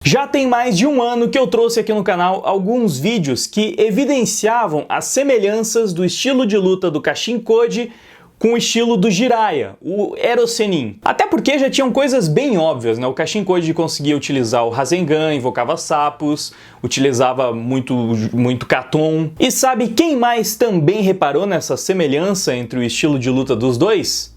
Já tem mais de um ano que eu trouxe aqui no canal alguns vídeos que evidenciavam as semelhanças do estilo de luta do Kashin Koji com o estilo do Jiraiya, o Ero Sennin. Até porque já tinham coisas bem óbvias, né? O Kashin Koji conseguia utilizar o Rasengan, invocava sapos, utilizava muito Katon. E sabe quem mais também reparou nessa semelhança entre o estilo de luta dos dois?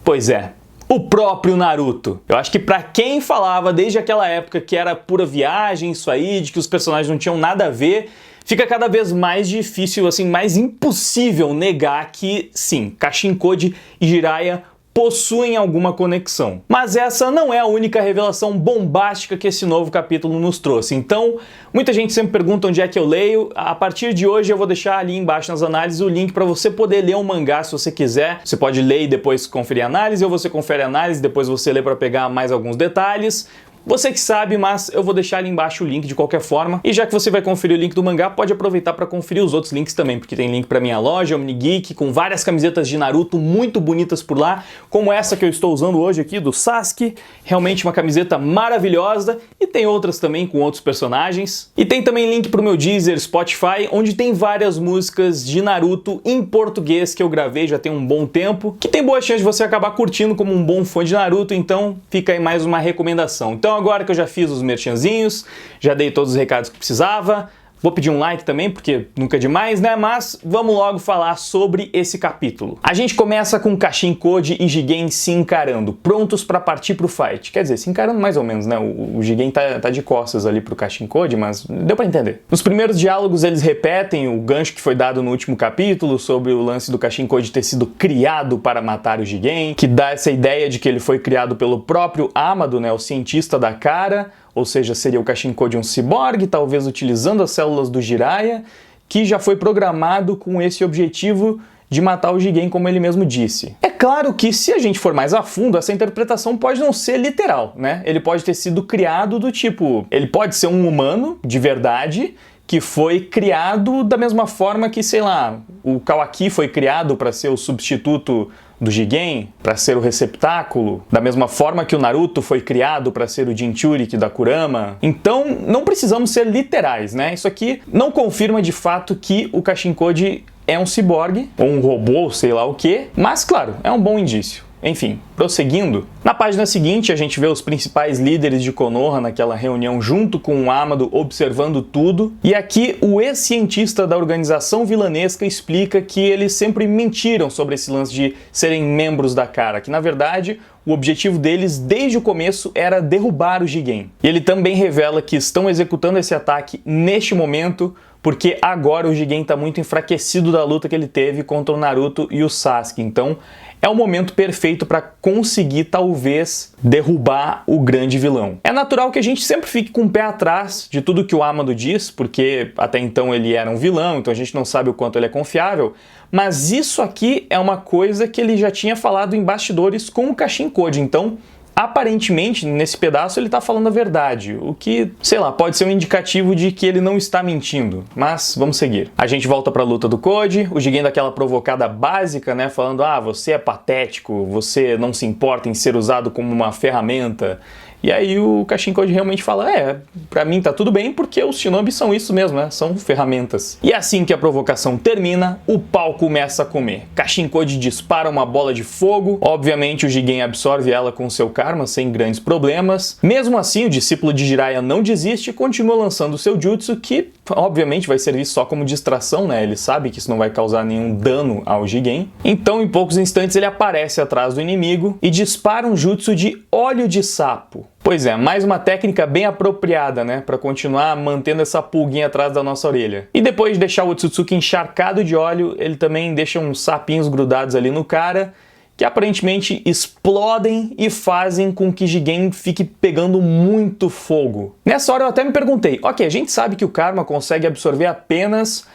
Pois é, o próprio Naruto. Eu acho que pra quem falava desde aquela época que era pura viagem isso aí, de que os personagens não tinham nada a ver, fica cada vez mais difícil, assim, mais impossível negar que, sim, Kashin Koji e Jiraiya possuem alguma conexão. Mas essa não é a única revelação bombástica que esse novo capítulo nos trouxe. Então, muita gente sempre pergunta onde é que eu leio. A partir de hoje eu vou deixar ali embaixo nas análises o link para você poder ler o mangá se você quiser. Você pode ler e depois conferir a análise, ou você confere a análise, depois você lê para pegar mais alguns detalhes. Você que sabe, mas eu vou deixar ali embaixo o link de qualquer forma. E já que você vai conferir o link do mangá, pode aproveitar para conferir os outros links também, porque tem link para minha loja, OmniGeek, com várias camisetas de Naruto muito bonitas por lá, como essa que eu estou usando hoje aqui, do Sasuke. Realmente uma camiseta maravilhosa. E tem outras também com outros personagens. E tem também link para o meu Deezer, Spotify, onde tem várias músicas de Naruto em português que eu gravei já tem um bom tempo, que tem boa chance de você acabar curtindo como um bom fã de Naruto, então fica aí mais uma recomendação. Então agora que eu já fiz os merchanzinhos, já dei todos os recados que precisava, vou pedir um like também, porque nunca é demais, né? Mas vamos logo falar sobre esse capítulo. A gente começa com Kashin Koji e Jigen se encarando, prontos para partir pro fight. Quer dizer, se encarando mais ou menos, né? O Jigen tá de costas ali pro Kashin Koji, mas deu para entender. Nos primeiros diálogos eles repetem o gancho que foi dado no último capítulo sobre o lance do Kashin Koji ter sido criado para matar o Jigen, que dá essa ideia de que ele foi criado pelo próprio Amado, né? O cientista da cara. Ou seja, seria o Kashin Koji um ciborgue, talvez utilizando as células do Jiraiya, que já foi programado com esse objetivo de matar o Jigen, como ele mesmo disse. É claro que, se a gente for mais a fundo, essa interpretação pode não ser literal, né? Ele pode ter sido criado do tipo... Ele pode ser um humano, de verdade, que foi criado da mesma forma que, sei lá, o Kawaki foi criado para ser o substituto do Jigen, para ser o receptáculo, da mesma forma que o Naruto foi criado para ser o Jinchuriki da Kurama. Então, não precisamos ser literais, né? Isso aqui não confirma de fato que o Kashin Koji é um ciborgue, ou um robô, sei lá o que, mas, claro, é um bom indício. Enfim, prosseguindo, na página seguinte a gente vê os principais líderes de Konoha naquela reunião junto com o Amado observando tudo, e aqui o ex-cientista da organização vilanesca explica que eles sempre mentiram sobre esse lance de serem membros da cara, que na verdade o objetivo deles desde o começo era derrubar o Jigen. E ele também revela que estão executando esse ataque neste momento porque agora o Jigen está muito enfraquecido da luta que ele teve contra o Naruto e o Sasuke, então é o momento perfeito para conseguir, talvez, derrubar o grande vilão. É natural que a gente sempre fique com o pé atrás de tudo que o Amado diz, porque até então ele era um vilão, então a gente não sabe o quanto ele é confiável, mas isso aqui é uma coisa que ele já tinha falado em bastidores com o Kashin Koji, então aparentemente, nesse pedaço, ele tá falando a verdade, o que, sei lá, pode ser um indicativo de que ele não está mentindo, mas vamos seguir. A gente volta pra luta do Koji, o Jigen daquela provocada básica, né, falando, você é patético, você não se importa em ser usado como uma ferramenta. E aí o Kashin Koji realmente fala, pra mim tá tudo bem porque os shinobi são isso mesmo, né? São ferramentas. E assim que a provocação termina, o pau começa a comer. Kashin Koji dispara uma bola de fogo, obviamente o Jigen absorve ela com seu karma sem grandes problemas. Mesmo assim, o discípulo de Jiraiya não desiste e continua lançando seu jutsu, que obviamente vai servir só como distração, né? Ele sabe que isso não vai causar nenhum dano ao Jigen. Então, em poucos instantes, ele aparece atrás do inimigo e dispara um jutsu de óleo de sapo. Pois é, mais uma técnica bem apropriada, né, para continuar mantendo essa pulguinha atrás da nossa orelha. E depois de deixar o Otsutsuki encharcado de óleo, ele também deixa uns sapinhos grudados ali no cara, que aparentemente explodem e fazem com que Jigen fique pegando muito fogo. Nessa hora eu até me perguntei, ok, a gente sabe que o karma consegue absorver apenas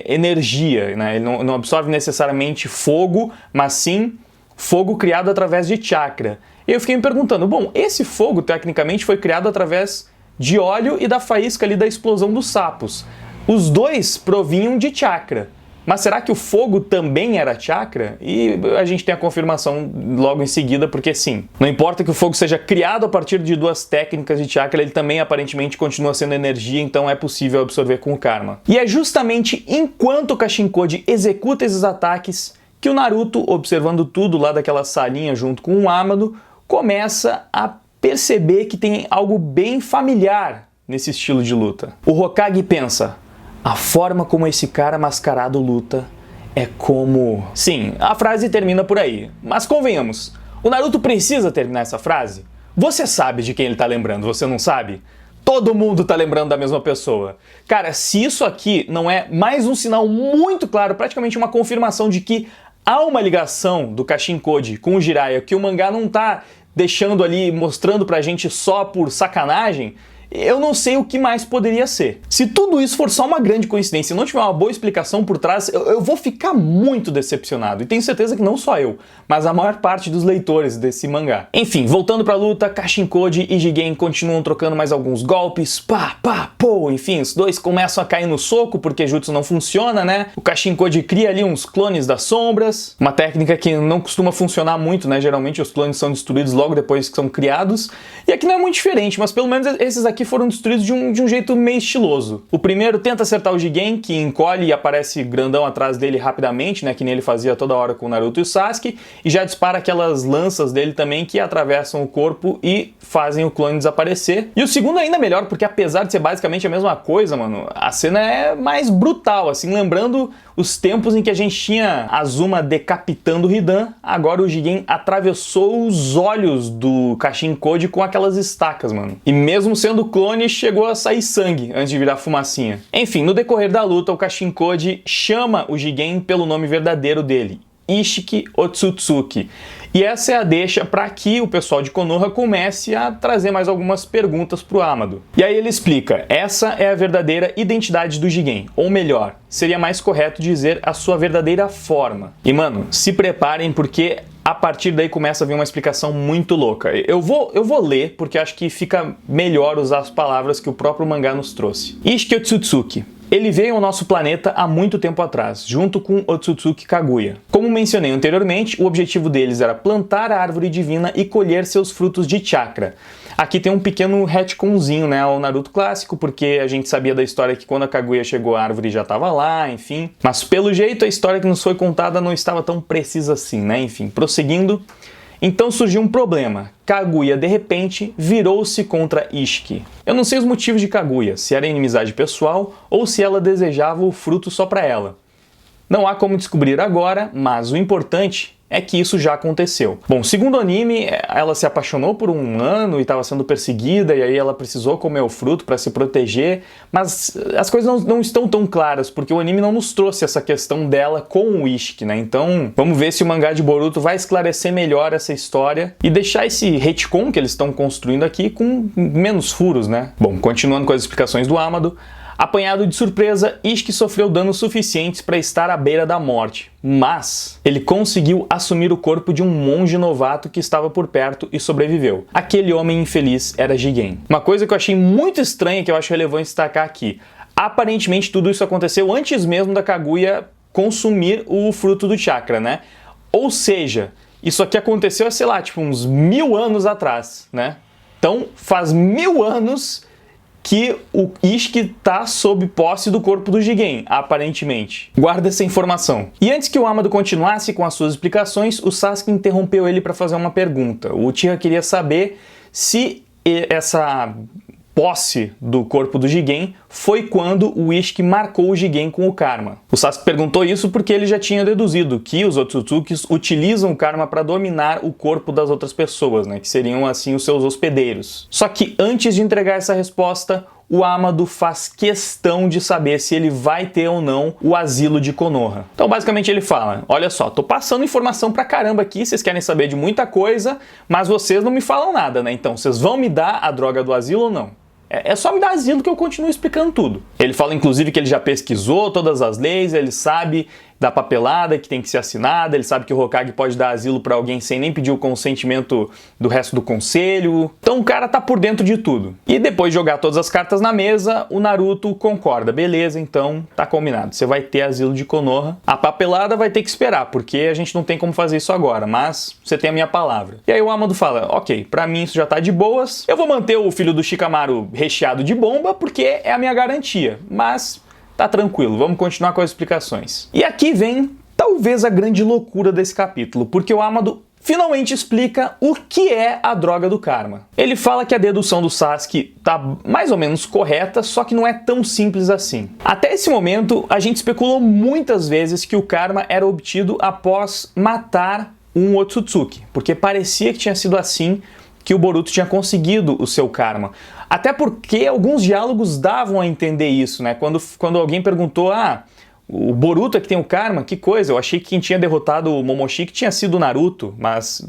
energia, né, ele não absorve necessariamente fogo, mas sim fogo criado através de chakra. E eu fiquei me perguntando, bom, esse fogo tecnicamente foi criado através de óleo e da faísca ali da explosão dos sapos. Os dois provinham de chakra. Mas será que o fogo também era chakra? E a gente tem a confirmação logo em seguida, porque sim. Não importa que o fogo seja criado a partir de duas técnicas de chakra, ele também aparentemente continua sendo energia, então é possível absorver com o karma. E é justamente enquanto o Kashinkodi executa esses ataques que o Naruto, observando tudo lá daquela salinha junto com o Amado, começa a perceber que tem algo bem familiar nesse estilo de luta. O Hokage pensa: a forma como esse cara mascarado luta é como... Sim, a frase termina por aí, mas convenhamos, o Naruto precisa terminar essa frase? Você sabe de quem ele tá lembrando, você não sabe? Todo mundo tá lembrando da mesma pessoa. Cara, se isso aqui não é mais um sinal muito claro, praticamente uma confirmação de que há uma ligação do Kashinkodi com o Jiraiya, que o mangá não tá deixando ali, mostrando pra gente só por sacanagem, eu não sei o que mais poderia ser. Se tudo isso for só uma grande coincidência e não tiver uma boa explicação por trás, eu vou ficar muito decepcionado. E tenho certeza que não só eu, mas a maior parte dos leitores desse mangá. Enfim, voltando pra luta, Kashinkodi e Jigen continuam trocando mais alguns golpes. Pá, pá, pô. Enfim, os dois começam a cair no soco porque Jutsu não funciona, né? O Kashinkodi cria ali uns clones das sombras. Uma técnica que não costuma funcionar muito, né? Geralmente os clones são destruídos logo depois que são criados. E aqui não é muito diferente, mas pelo menos esses aqui foram destruídos de um jeito meio estiloso. O primeiro tenta acertar o Jigen, que encolhe e aparece grandão atrás dele rapidamente, né, que nem ele fazia toda hora com o Naruto e o Sasuke, e já dispara aquelas lanças dele também que atravessam o corpo e fazem o clone desaparecer. E o segundo é ainda melhor, porque apesar de ser basicamente a mesma coisa, mano, a cena é mais brutal, assim, lembrando os tempos em que a gente tinha Azuma decapitando o Hidan, agora o Jigen atravessou os olhos do Kashinkodi com aquelas estacas, mano. E mesmo sendo clone, chegou a sair sangue antes de virar fumacinha. Enfim, no decorrer da luta, o Kashinkodi chama o Jigen pelo nome verdadeiro dele, Ishiki Otsutsuki. E essa é a deixa para que o pessoal de Konoha comece a trazer mais algumas perguntas pro Amado. E aí ele explica: essa é a verdadeira identidade do Jigen, ou melhor, seria mais correto dizer a sua verdadeira forma. E mano, se preparem porque a partir daí começa a vir uma explicação muito louca. Eu vou ler porque acho que fica melhor usar as palavras que o próprio mangá nos trouxe. Ishiki Otsutsuki. Ele veio ao nosso planeta há muito tempo atrás, junto com Otsutsuki Kaguya. Como mencionei anteriormente, o objetivo deles era plantar a árvore divina e colher seus frutos de chakra. Aqui tem um pequeno retconzinho, né, ao Naruto clássico, porque a gente sabia da história que quando a Kaguya chegou a árvore já estava lá, enfim. Mas pelo jeito a história que nos foi contada não estava tão precisa assim, né, enfim. Prosseguindo, então surgiu um problema. Kaguya, de repente, virou-se contra Ishiki. Eu não sei os motivos de Kaguya, se era inimizade pessoal ou se ela desejava o fruto só para ela. Não há como descobrir agora, mas o importante é que isso já aconteceu. Bom, segundo o anime, ela se apaixonou por um ano e estava sendo perseguida, e aí ela precisou comer o fruto para se proteger, mas as coisas não estão tão claras, porque o anime não nos trouxe essa questão dela com o Ishiki, né? Então, vamos ver se o mangá de Boruto vai esclarecer melhor essa história e deixar esse retcon que eles estão construindo aqui com menos furos, né? Bom, continuando com as explicações do Amado, apanhado de surpresa, Ishiki sofreu danos suficientes para estar à beira da morte, mas ele conseguiu assumir o corpo de um monge novato que estava por perto e sobreviveu. Aquele homem infeliz era Jigen. Uma coisa que eu achei muito estranha, que eu acho relevante destacar aqui: aparentemente tudo isso aconteceu antes mesmo da Kaguya consumir o fruto do chakra, né? Ou seja, isso aqui aconteceu, sei lá, tipo uns 1000 anos atrás, né? Então faz 1000 anos que o Ishiki tá sob posse do corpo do Jigen, aparentemente. Guarda essa informação. E antes que o Amado continuasse com as suas explicações, o Sasuke interrompeu ele para fazer uma pergunta. O Uchiha queria saber se essa posse do corpo do Jigen foi quando o Ishiki marcou o Jigen com o Karma. O Sasuke perguntou isso porque ele já tinha deduzido que os Otsutsukis utilizam o Karma para dominar o corpo das outras pessoas, né, que seriam assim os seus hospedeiros. Só que antes de entregar essa resposta, o Amado faz questão de saber se ele vai ter ou não o asilo de Konoha. Então basicamente ele fala: olha só, tô passando informação pra caramba aqui, vocês querem saber de muita coisa, mas vocês não me falam nada, né? Então vocês vão me dar a droga do asilo ou não? É só me dar asilo que eu continuo explicando tudo. Ele fala inclusive que ele já pesquisou todas as leis, ele sabe da papelada que tem que ser assinada, ele sabe que o Hokage pode dar asilo pra alguém sem nem pedir o consentimento do resto do conselho. Então o cara tá por dentro de tudo. E depois de jogar todas as cartas na mesa, o Naruto concorda. Beleza, então tá combinado. Você vai ter asilo de Konoha. A papelada vai ter que esperar, porque a gente não tem como fazer isso agora, mas você tem a minha palavra. E aí o Amado fala, ok, pra mim isso já tá de boas. Eu vou manter o filho do Shikamaru recheado de bomba, porque é a minha garantia. Mas tá tranquilo, vamos continuar com as explicações. E aqui vem talvez a grande loucura desse capítulo, porque o Amado finalmente explica o que é a droga do karma. Ele fala que a dedução do Sasuke tá mais ou menos correta, só que não é tão simples assim. Até esse momento, a gente especulou muitas vezes que o karma era obtido após matar um Otsutsuki, porque parecia que tinha sido assim que o Boruto tinha conseguido o seu karma. Até porque alguns diálogos davam a entender isso, né? Quando alguém perguntou, o Boruto é que tem o karma? Que coisa, eu achei que quem tinha derrotado o Momoshiki tinha sido o Naruto, mas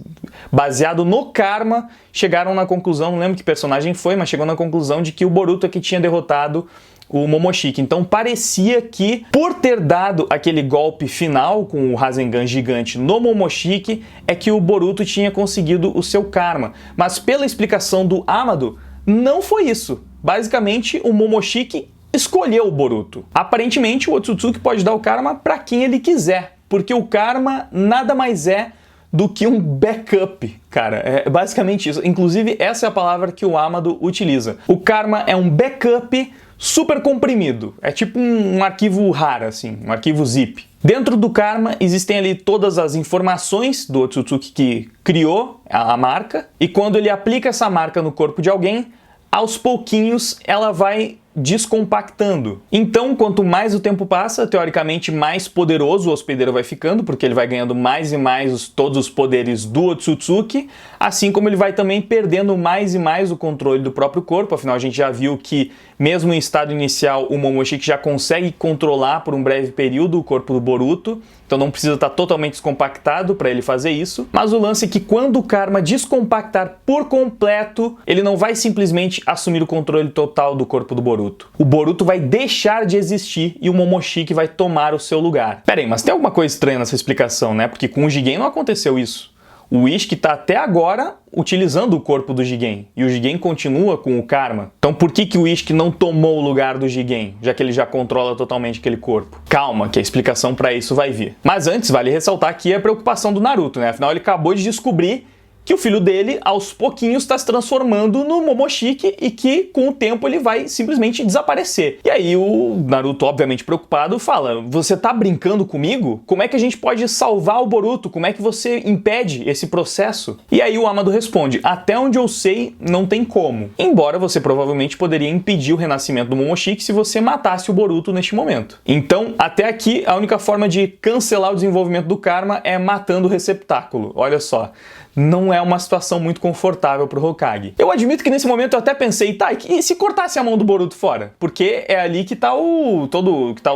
baseado no karma, chegaram na conclusão, não lembro que personagem foi, mas chegou na conclusão de que o Boruto é que tinha derrotado o Momoshiki. Então parecia que, por ter dado aquele golpe final com o Rasengan gigante no Momoshiki, é que o Boruto tinha conseguido o seu karma. Mas pela explicação do Amado, não foi isso. Basicamente, o Momoshiki escolheu o Boruto. Aparentemente, o Otsutsuki pode dar o karma para quem ele quiser, porque o karma nada mais é do que um backup, cara. É basicamente isso. Inclusive, essa é a palavra que o Amado utiliza. O karma é um backup super comprimido. É tipo um arquivo RAR, assim, um arquivo zip. Dentro do karma existem ali todas as informações do Otsutsuki que criou a marca, e quando ele aplica essa marca no corpo de alguém, aos pouquinhos ela vai descompactando. Então, quanto mais o tempo passa, teoricamente mais poderoso o hospedeiro vai ficando, porque ele vai ganhando mais e mais todos os poderes do Otsutsuki, assim como ele vai também perdendo mais e mais o controle do próprio corpo. Afinal, a gente já viu que, mesmo em estado inicial, o Momoshiki já consegue controlar por um breve período o corpo do Boruto, então não precisa estar totalmente descompactado para ele fazer isso. Mas o lance é que quando o karma descompactar por completo, ele não vai simplesmente assumir o controle total do corpo do Boruto. O Boruto vai deixar de existir e o Momoshiki vai tomar o seu lugar. Pera aí, mas tem alguma coisa estranha nessa explicação, né? Porque com o Jigen não aconteceu isso. O Ishiki está até agora utilizando o corpo do Jigen, e o Jigen continua com o karma. Então por que o Ishiki não tomou o lugar do Jigen, já que ele já controla totalmente aquele corpo? Calma, que a explicação para isso vai vir. Mas antes, vale ressaltar aqui a preocupação do Naruto, né? Afinal, ele acabou de descobrir que o filho dele, aos pouquinhos, está se transformando no Momoshiki e que, com o tempo, ele vai simplesmente desaparecer. E aí o Naruto, obviamente preocupado, fala, você tá brincando comigo? Como é que a gente pode salvar o Boruto? Como é que você impede esse processo? E aí o Amado responde, até onde eu sei, não tem como. Embora você provavelmente poderia impedir o renascimento do Momoshiki se você matasse o Boruto neste momento. Então, até aqui, a única forma de cancelar o desenvolvimento do karma é matando o receptáculo. Olha só. Não é uma situação muito confortável pro Hokage. Eu admito que nesse momento eu até pensei, tá, e se cortasse a mão do Boruto fora? Porque é ali que tá o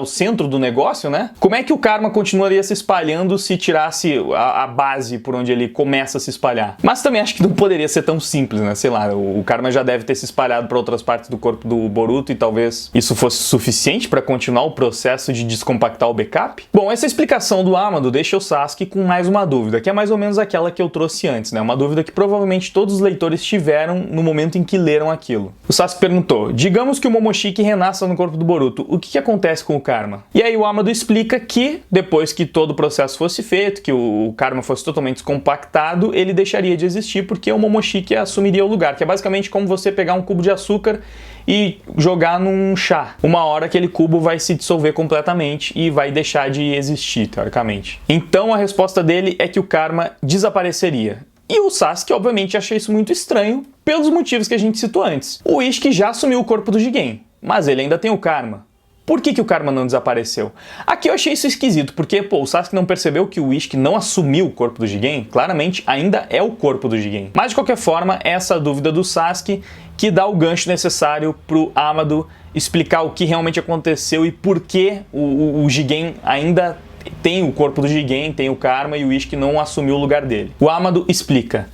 centro do negócio, né? Como é que o karma continuaria se espalhando se tirasse a base por onde ele começa a se espalhar? Mas também acho que não poderia ser tão simples, né? Sei lá, o karma já deve ter se espalhado para outras partes do corpo do Boruto e talvez isso fosse suficiente para continuar o processo de descompactar o backup? Bom, essa explicação do Amado deixa o Sasuke com mais uma dúvida, que é mais ou menos aquela que eu trouxe antes, né? Uma dúvida que provavelmente todos os leitores tiveram no momento em que leram aquilo. O Sasuke perguntou, digamos que o Momoshiki renasça no corpo do Boruto, o que acontece com o karma? E aí o Amado explica que, depois que todo o processo fosse feito, que o karma fosse totalmente descompactado, ele deixaria de existir porque o Momoshiki assumiria o lugar, que é basicamente como você pegar um cubo de açúcar e jogar num chá. Uma hora aquele cubo vai se dissolver completamente e vai deixar de existir, teoricamente. Então a resposta dele é que o karma desapareceria. E o Sasuke, obviamente, acha isso muito estranho pelos motivos que a gente citou antes. O Ishiki já assumiu o corpo do Jigen, mas ele ainda tem o karma. Por que o karma não desapareceu? Aqui eu achei isso esquisito, porque, o Sasuke não percebeu que o Ishiki não assumiu o corpo do Jigen? Claramente ainda é o corpo do Jigen. Mas, de qualquer forma, essa dúvida do Sasuke que dá o gancho necessário pro Amado explicar o que realmente aconteceu e por que o Jigen ainda tem o corpo do Jigen, tem o karma e o Ishiki não assumiu o lugar dele. O Amado explica.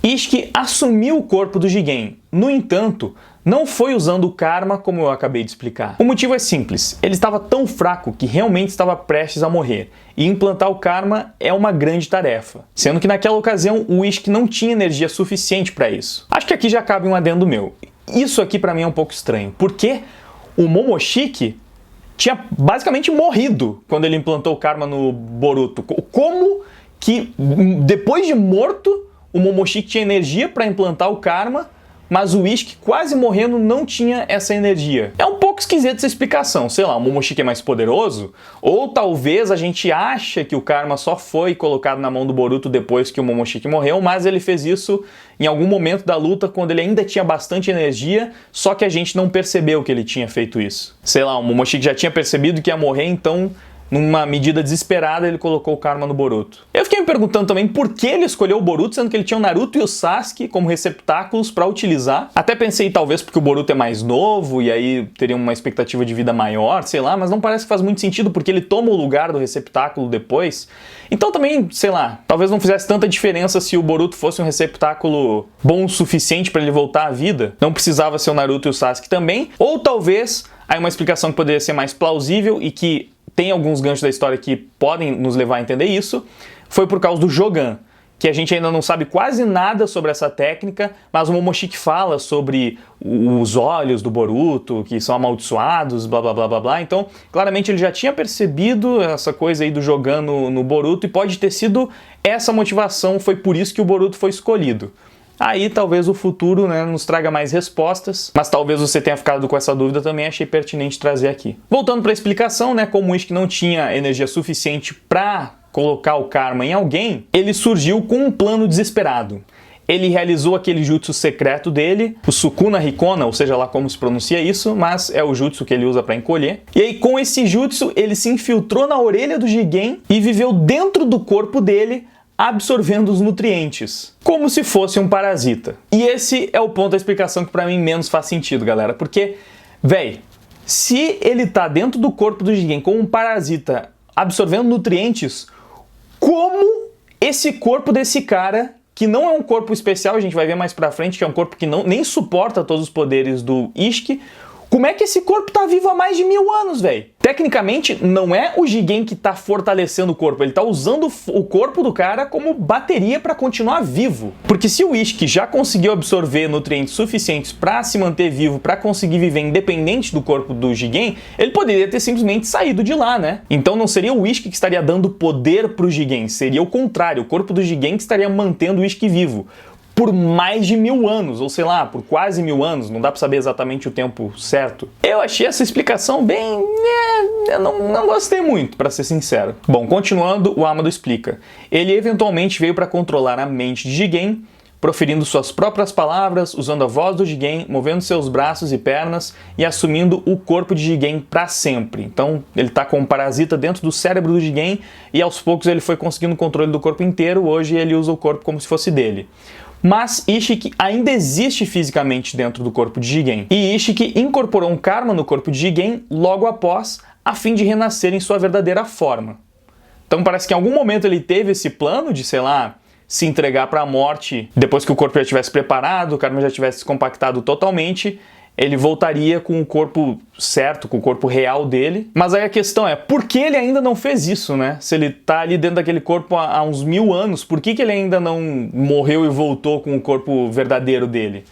Ishiki assumiu o corpo do Jigen. No entanto, não foi usando o karma como eu acabei de explicar. O motivo é simples, ele estava tão fraco que realmente estava prestes a morrer, e implantar o karma é uma grande tarefa, sendo que naquela ocasião o Ishiki não tinha energia suficiente para isso. Acho que aqui já cabe um adendo meu. Isso aqui para mim é um pouco estranho, porque o Momoshiki tinha basicamente morrido quando ele implantou o karma no Boruto. Como que depois de morto o Momoshiki tinha energia para implantar o karma, mas o Ishiki, quase morrendo, não tinha essa energia? É um pouco esquisita essa explicação. Sei lá, o Momoshiki é mais poderoso? Ou talvez a gente acha que o karma só foi colocado na mão do Boruto depois que o Momoshiki morreu, mas ele fez isso em algum momento da luta, quando ele ainda tinha bastante energia, só que a gente não percebeu que ele tinha feito isso. Sei lá, o Momoshiki já tinha percebido que ia morrer, então, numa medida desesperada, ele colocou o karma no Boruto. Eu fiquei me perguntando também por que ele escolheu o Boruto, sendo que ele tinha o Naruto e o Sasuke como receptáculos para utilizar. Até pensei talvez porque o Boruto é mais novo e aí teria uma expectativa de vida maior, sei lá, mas não parece que faz muito sentido porque ele toma o lugar do receptáculo depois. Então também, sei lá, talvez não fizesse tanta diferença se o Boruto fosse um receptáculo bom o suficiente para ele voltar à vida. Não precisava ser o Naruto e o Sasuke também. Ou talvez, aí uma explicação que poderia ser mais plausível e que tem alguns ganchos da história que podem nos levar a entender isso, foi por causa do Jogan, que a gente ainda não sabe quase nada sobre essa técnica, mas o Momoshiki fala sobre os olhos do Boruto, que são amaldiçoados, blá blá blá blá blá. Então, claramente ele já tinha percebido essa coisa aí do Jogan no Boruto e pode ter sido essa motivação, foi por isso que o Boruto foi escolhido. Aí talvez o futuro, né, nos traga mais respostas, mas talvez você tenha ficado com essa dúvida também, achei pertinente trazer aqui. Voltando para a explicação, né, como o Ishiki não tinha energia suficiente para colocar o karma em alguém, ele surgiu com um plano desesperado. Ele realizou aquele jutsu secreto dele, o Sukuna Hikona, ou seja lá como se pronuncia isso, mas é o jutsu que ele usa para encolher. E aí com esse jutsu ele se infiltrou na orelha do Jigen e viveu dentro do corpo dele, absorvendo os nutrientes, como se fosse um parasita. E esse é o ponto da explicação que pra mim menos faz sentido, galera, porque, véi, se ele tá dentro do corpo do Jigen como um parasita, absorvendo nutrientes, como esse corpo desse cara, que não é um corpo especial, a gente vai ver mais pra frente, que é um corpo que nem suporta todos os poderes do Ishiki, como é que esse corpo tá vivo há mais de 1000 anos, velho? Tecnicamente, não é o Jigen que tá fortalecendo o corpo, ele tá usando o corpo do cara como bateria para continuar vivo. Porque se o Ishiki já conseguiu absorver nutrientes suficientes para se manter vivo, para conseguir viver independente do corpo do Jigen, ele poderia ter simplesmente saído de lá, né? Então não seria o Ishiki que estaria dando poder pro Jigen, seria o contrário, o corpo do Jigen que estaria mantendo o Ishiki vivo por mais de 1000 anos, ou sei lá, por quase 1000 anos, não dá pra saber exatamente o tempo certo. Eu achei essa explicação bem... eu não gostei muito, pra ser sincero. Bom, continuando, o Amado explica. Ele eventualmente veio pra controlar a mente de Jigen, proferindo suas próprias palavras, usando a voz do Jigen, movendo seus braços e pernas e assumindo o corpo de Jigen para sempre. Então ele está com um parasita dentro do cérebro do Jigen e aos poucos ele foi conseguindo o controle do corpo inteiro, hoje ele usa o corpo como se fosse dele. Mas Ishiki ainda existe fisicamente dentro do corpo de Jigen, e Ishiki incorporou um karma no corpo de Jigen logo após, a fim de renascer em sua verdadeira forma. Então parece que em algum momento ele teve esse plano de, sei lá, se entregar para a morte depois que o corpo já estivesse preparado, o karma já tivesse compactado totalmente, ele voltaria com o corpo certo, com o corpo real dele. Mas aí a questão é, por que ele ainda não fez isso, né? Se ele tá ali dentro daquele corpo há uns 1000 anos, por que ele ainda não morreu e voltou com o corpo verdadeiro dele?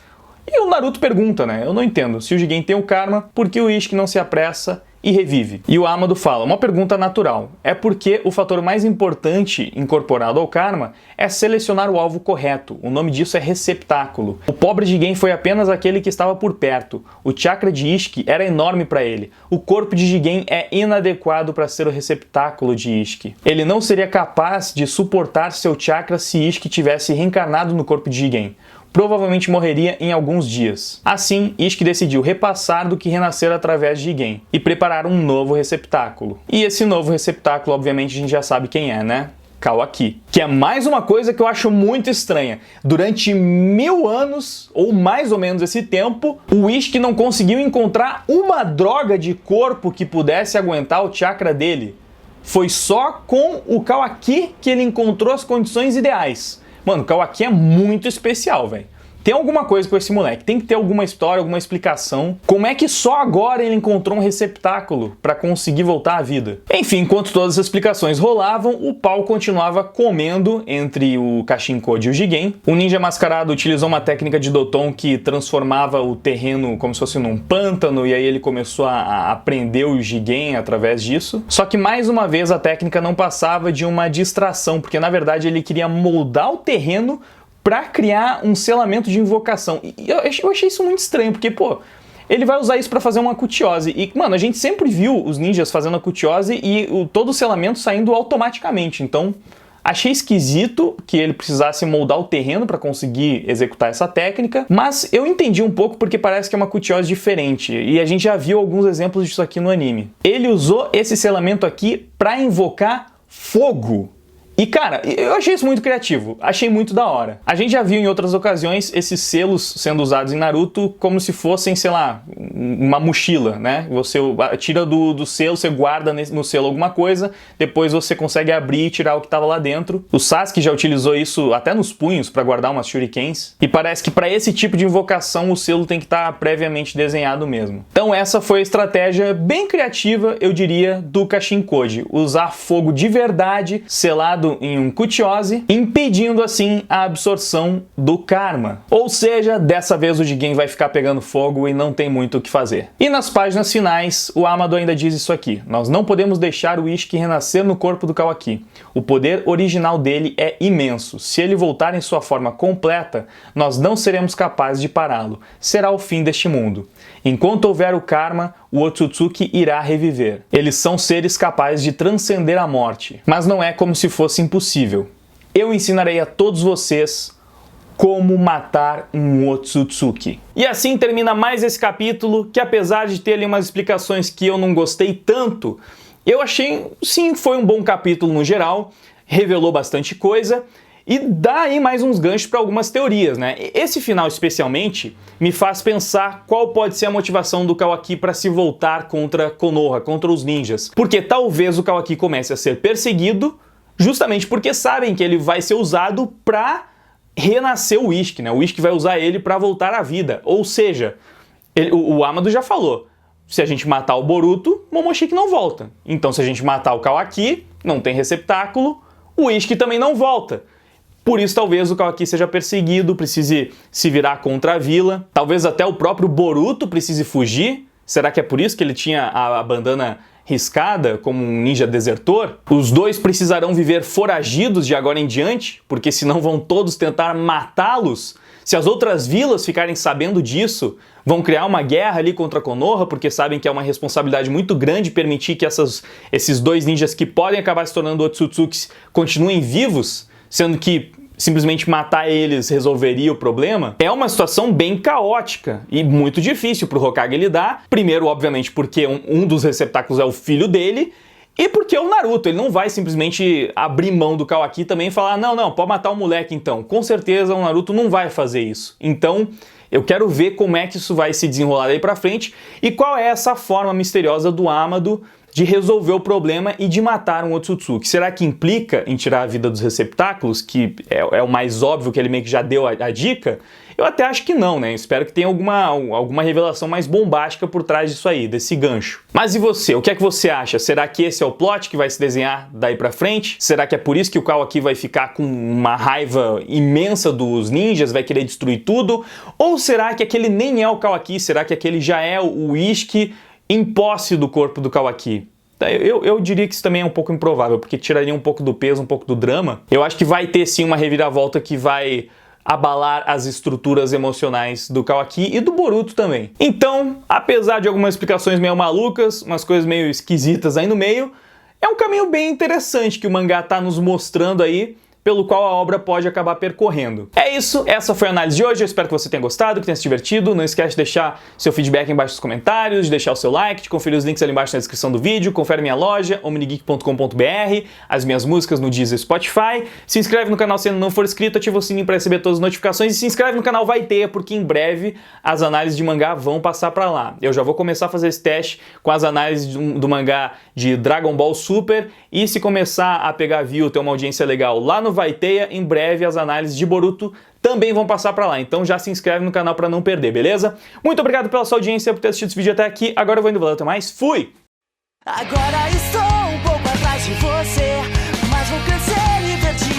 E o Naruto pergunta, né? Eu não entendo. Se o Jigen tem o karma, por que o Ishiki não se apressa e revive? E o Amado fala, uma pergunta natural, é porque o fator mais importante incorporado ao karma é selecionar o alvo correto, o nome disso é receptáculo. O pobre Jigen foi apenas aquele que estava por perto, o chakra de Ishiki era enorme para ele, o corpo de Jigen é inadequado para ser o receptáculo de Ishiki. Ele não seria capaz de suportar seu chakra se Ishiki tivesse reencarnado no corpo de Jigen. Provavelmente morreria em alguns dias. Assim, Ishiki decidiu repassar do que renascer através de Jigen e preparar um novo receptáculo. E esse novo receptáculo, obviamente, a gente já sabe quem é, né? Kawaki. Que é mais uma coisa que eu acho muito estranha. Durante 1000 anos, ou mais ou menos esse tempo, o Ishiki não conseguiu encontrar uma droga de corpo que pudesse aguentar o chakra dele. Foi só com o Kawaki que ele encontrou as condições ideais Mano, o Kawaki é muito especial, velho. Tem alguma coisa com esse moleque, tem que ter alguma história, alguma explicação. Como é que só agora ele encontrou um receptáculo para conseguir voltar à vida? Enfim, enquanto todas as explicações rolavam, o pau continuava comendo entre o Kashin Koji e o Jigen. O ninja mascarado utilizou uma técnica de Doton que transformava o terreno como se fosse num pântano, e aí ele começou a prender o Jigen através disso. Só que mais uma vez a técnica não passava de uma distração, porque na verdade ele queria moldar o terreno para criar um selamento de invocação. E eu achei isso muito estranho, porque, pô, ele vai usar isso para fazer uma acutiose. E, mano, a gente sempre viu os ninjas fazendo acutiose e todo o selamento saindo automaticamente. Então, achei esquisito que ele precisasse moldar o terreno para conseguir executar essa técnica, mas eu entendi um pouco porque parece que é uma acutiose diferente. E a gente já viu alguns exemplos disso aqui no anime. Ele usou esse selamento aqui para invocar fogo. E cara, eu achei isso muito criativo, achei muito da hora. A gente já viu em outras ocasiões esses selos sendo usados em Naruto como se fossem, sei lá, uma mochila, né? Você tira do selo, você guarda no selo alguma coisa, depois você consegue abrir e tirar o que estava lá dentro. O Sasuke já utilizou isso até nos punhos para guardar umas shurikens. E parece que para esse tipo de invocação o selo tem que estar previamente desenhado mesmo. Então essa foi a estratégia bem criativa, eu diria, do Kashin Koji. Usar fogo de verdade, selado em um kutiose, impedindo assim a absorção do karma. Ou seja, dessa vez o Jigen vai ficar pegando fogo e não tem muito o que fazer. E nas páginas finais, o Amado ainda diz isso aqui: nós não podemos deixar o Ishiki renascer no corpo do Kawaki. O poder original dele é imenso. Se ele voltar em sua forma completa, nós não seremos capazes de pará-lo. Será o fim deste mundo. Enquanto houver o karma, o Otsutsuki irá reviver. Eles são seres capazes de transcender a morte, mas não é como se fosse impossível. Eu ensinarei a todos vocês como matar um Otsutsuki. E assim termina mais esse capítulo, que apesar de ter ali umas explicações que eu não gostei tanto, eu achei, sim, foi um bom capítulo no geral, revelou bastante coisa, e dá aí mais uns ganchos para algumas teorias, né? Esse final especialmente me faz pensar qual pode ser a motivação do Kawaki para se voltar contra Konoha, contra os ninjas. Porque talvez o Kawaki comece a ser perseguido justamente porque sabem que ele vai ser usado para renascer o Ishiki, né? O Ishiki vai usar ele para voltar à vida. Ou seja, o Amado já falou, se a gente matar o Boruto, Momoshiki não volta. Então se a gente matar o Kawaki, não tem receptáculo, o Ishiki também não volta. Por isso, talvez o Kawaki seja perseguido, precise se virar contra a vila. Talvez até o próprio Boruto precise fugir. Será que é por isso que ele tinha a bandana riscada como um ninja desertor? Os dois precisarão viver foragidos de agora em diante, porque senão vão todos tentar matá-los. Se as outras vilas ficarem sabendo disso, vão criar uma guerra ali contra Konoha, porque sabem que é uma responsabilidade muito grande permitir que esses dois ninjas que podem acabar se tornando Otsutsukis continuem vivos, sendo que simplesmente matar eles resolveria o problema. É uma situação bem caótica e muito difícil para o Hokage lidar. Primeiro, obviamente, porque um dos receptáculos é o filho dele, e porque o Naruto, ele não vai simplesmente abrir mão do Kawaki também e falar, não, pode matar o moleque então. Com certeza o Naruto não vai fazer isso. Então, eu quero ver como é que isso vai se desenrolar daí pra frente e qual é essa forma misteriosa do Amado de resolver o problema e de matar um Otsutsuki. Será que implica em tirar a vida dos receptáculos, que é o mais óbvio, que ele meio que já deu a dica? Eu até acho que não, né? Espero que tenha alguma revelação mais bombástica por trás disso aí, desse gancho. Mas e você? O que é que você acha? Será que esse é o plot que vai se desenhar daí pra frente? Será que é por isso que o Kawaki vai ficar com uma raiva imensa dos ninjas, vai querer destruir tudo? Ou será que aquele nem é o Kawaki? Será que aquele já é o Ishiki em posse do corpo do Kawaki? Eu diria que isso também é um pouco improvável, porque tiraria um pouco do peso, um pouco do drama. Eu acho que vai ter sim uma reviravolta que vai abalar as estruturas emocionais do Kawaki e do Boruto também. Então, apesar de algumas explicações meio malucas, umas coisas meio esquisitas aí no meio, é um caminho bem interessante que o mangá tá nos mostrando aí, pelo qual a obra pode acabar percorrendo. É isso, essa foi a análise de hoje, eu espero que você tenha gostado, que tenha se divertido. Não esquece de deixar seu feedback embaixo nos comentários, de deixar o seu like, de conferir os links ali embaixo na descrição do vídeo, confere minha loja, omnigeek.com.br, as minhas músicas no Deezer e Spotify, se inscreve no canal se ainda não for inscrito, ativa o sininho para receber todas as notificações e se inscreve no canal Vai Ter, porque em breve as análises de mangá vão passar para lá. Eu já vou começar a fazer esse teste com as análises do mangá de Dragon Ball Super e se começar a pegar view, ter uma audiência legal lá no vai ter em breve as análises de Boruto, também vão passar pra lá. Então já se inscreve no canal pra não perder, beleza? Muito obrigado pela sua audiência, por ter assistido esse vídeo até aqui. Agora eu vou indo, valeu, até mais, fui! Agora estou um pouco atrás de você, mas vou crescer e ver te